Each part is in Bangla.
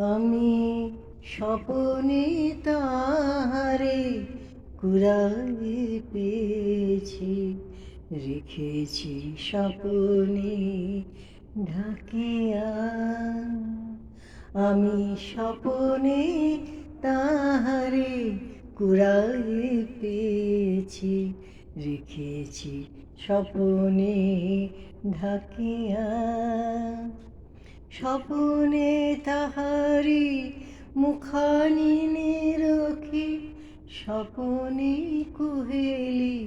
আমি স্বপনে তাহারে কুড়ায়ে পেয়েছি, রেখেছি স্বপনে ঢাকিয়া। আমি স্বপনে তাহারে কুড়ায়ে পেয়েছি, রেখেছি স্বপনে ঢাকিয়া। স্বপনে তাহারি মুখানিনে রখি, স্বপনে কুহেলি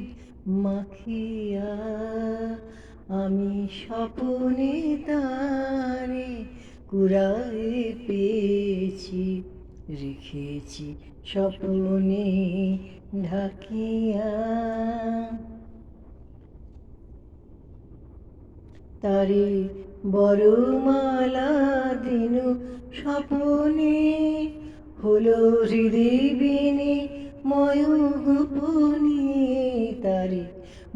মাখিয়া। আমি স্বপনে তারে কুড়ায়ে পেয়েছি, রেখেছি স্বপনে ঢাকিয়া। তারে বরমালা দিনু স্বপনে, হলো হৃদয় ময় গোপনে। তারে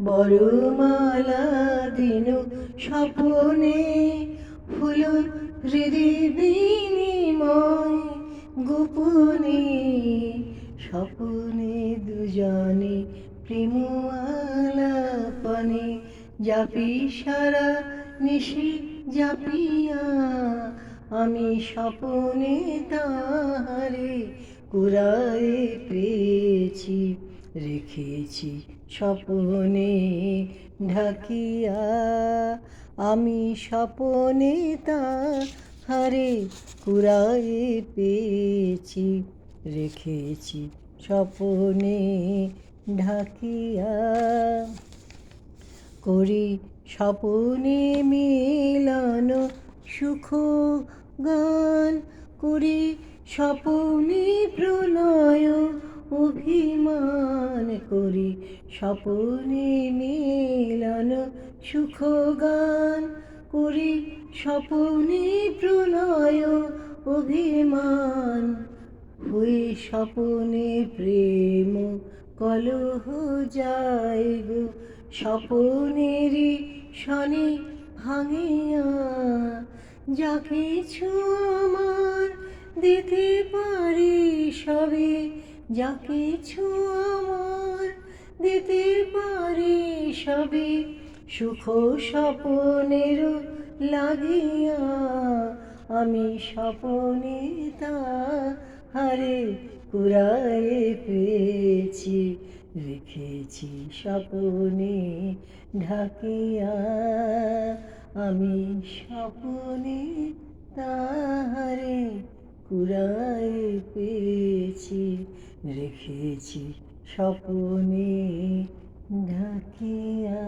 বরমালা দিনু স্বপনে, হলো হৃদয় ময় গোপনে। স্বপনে দুজনে প্রেম আলাপনে, জাপি সারা নিশি জাপিয়া। আমি স্বপনে তাহারে কুড়ায়ে পেয়েছি, রেখেছি স্বপনে ঢাকিয়া। আমি স্বপনে তাহারে কুড়ায়ে পেয়েছি, রেখেছি স্বপনে ঢাকিয়া। করি স্বপনে মিলন সুখ গান, করি স্বপনে প্রণয় অভিমান। করি স্বপনে মিলন সুখ গান, করি স্বপনে প্রণয় অভিমান। হই স্বপনে প্রেম কলহ যায় গো, স্বপনেরই শনি ভাঙিয়া। যা কিছু আমার দিতে পারি সবে, যা কিছু আমার দিতে পারি সবে, সুখ স্বপনের লাগিয়া। আমি স্বপনে তাহারে কুড়ায়ে পেয়েছি, রেখেছি স্বপনে ঢাকিয়া। আমি স্বপনে তাহারে কুড়ায়ে পেয়েছি, রেখেছি স্বপনে ঢাকিয়া।